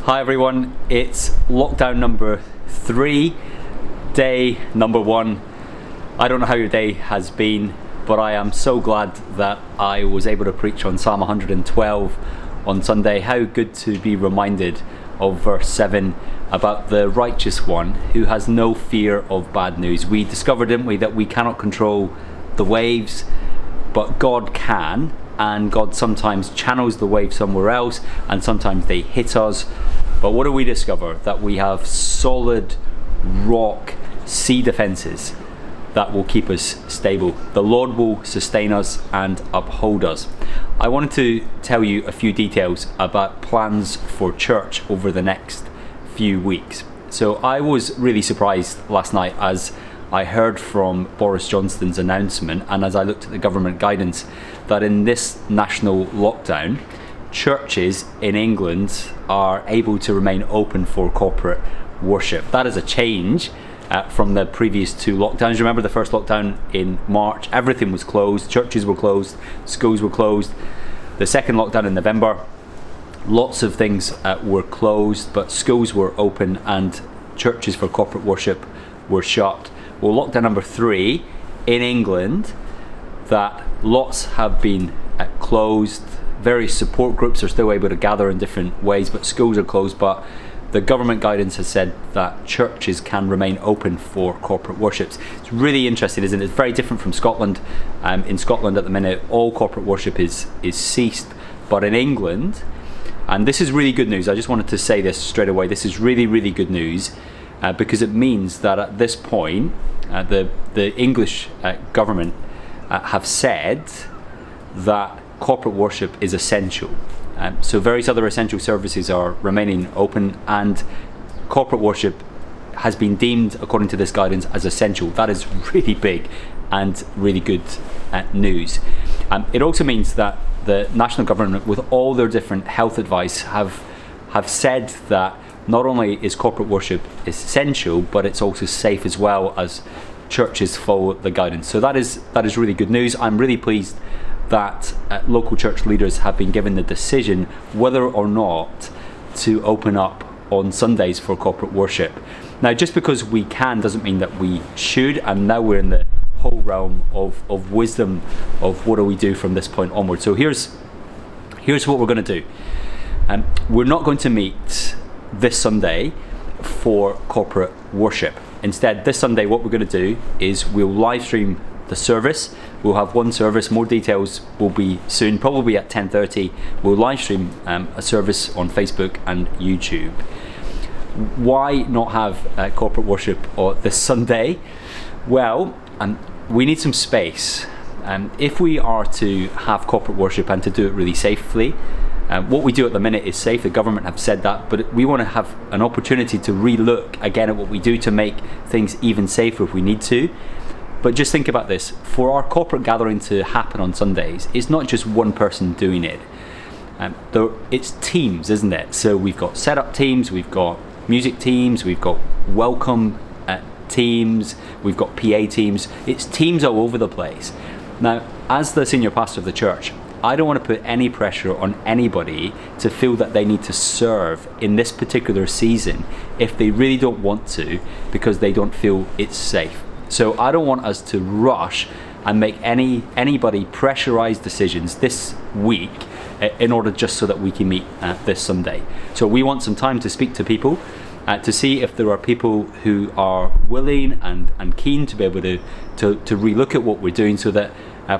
Hi everyone, it's lockdown number 3, day number 1. I don't know how your day has been, but I am so glad that I was able to preach on Psalm 112 on Sunday. How good to be reminded of verse 7 about the righteous one who has no fear of bad news. We discovered, didn't we, that we cannot control the waves, but God can, and God sometimes channels the wave somewhere else, and sometimes they hit us. But what do we discover? That we have solid rock sea defenses that will keep us stable. The Lord will sustain us and uphold us. I wanted to tell you a few details about plans for church over the next few weeks. So I was really surprised last night as I heard from Boris Johnson's announcement, and as I looked at the government guidance, that in this national lockdown, churches in England are able to remain open for corporate worship. That is a change from the previous 2 lockdowns. Remember the first lockdown in March, everything was closed, churches were closed, schools were closed. The second lockdown in November, lots of things were closed, but schools were open and churches for corporate worship were shut. Well, lockdown number 3 in England, that lots have been closed. Various support groups are still able to gather in different ways, but schools are closed. But the government guidance has said that churches can remain open for corporate worships. It's really interesting, isn't it? It's very different from Scotland. In Scotland at the minute, all corporate worship is ceased. But in England, and this is really good news, I just wanted to say this straight away, this is really, really good news, because it means that at this point, the English government have said that corporate worship is essential. So various other essential services are remaining open, and corporate worship has been deemed, according to this guidance, as essential. That is really big and really good news. It also means that the national government, with all their different health advice, have said that not only is corporate worship essential, but it's also safe as well, as churches follow the guidance. So that is really good news. I'm really pleased that local church leaders have been given the decision whether or not to open up on Sundays for corporate worship. Now, just because we can doesn't mean that we should, and now we're in the whole realm of wisdom of what do we do from this point onward. So here's what we're going to do. We're not going to meet this Sunday for corporate worship. Instead, this Sunday what we're going to do is we'll live stream the service. We'll have one service. More details will be soon, probably at 10:30. We'll live stream a service on Facebook and YouTube. Why not have corporate worship this Sunday? Well, we need some space. If we are to have corporate worship and to do it really safely, what we do at the minute is safe. The government have said that, but we want to have an opportunity to re-look again at what we do to make things even safer if we need to. But just think about this. For our corporate gathering to happen on Sundays, it's not just one person doing it. It's teams, isn't it? So we've got setup teams, we've got music teams, we've got welcome teams, we've got PA teams. It's teams all over the place. Now, as the senior pastor of the church, I don't want to put any pressure on anybody to feel that they need to serve in this particular season if they really don't want to, because they don't feel it's safe. So I don't want us to rush and make anybody pressurized decisions this week in order just so that we can meet this Sunday. So we want some time to speak to people, to see if there are people who are willing and keen to be able to relook at what we're doing, so that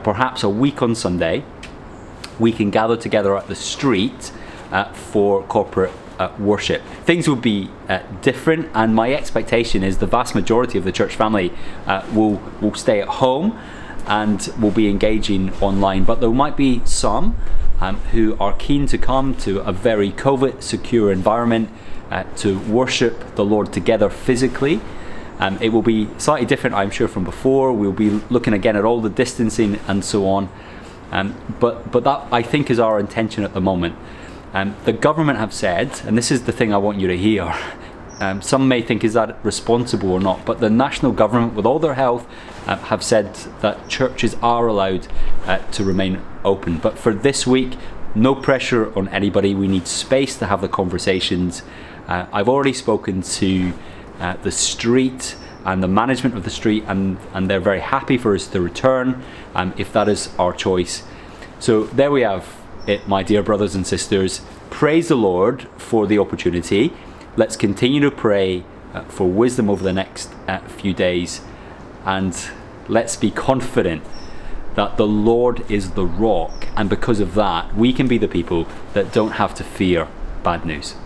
perhaps a week on Sunday we can gather together at the street for corporate worship. Things will be different, and my expectation is the vast majority of the church family will stay at home and will be engaging online, but there might be some who are keen to come to a very COVID secure environment to worship the Lord together physically. It will be slightly different, I'm sure, from before. We'll be looking again at all the distancing and so on, but that, I think, is our intention at the moment. The government have said, and this is the thing I want you to hear, some may think, is that responsible or not, but the national government, with all their health, have said that churches are allowed to remain open. But for this week, No pressure on anybody. We need space to have the conversations. I've already spoken to the street and the management of the street, and they're very happy for us to return if that is our choice. So there we have it, my dear brothers and sisters. Praise the Lord for the opportunity. Let's continue to pray for wisdom over the next few days, and let's be confident that the Lord is the rock, and because of that we can be the people that don't have to fear bad news.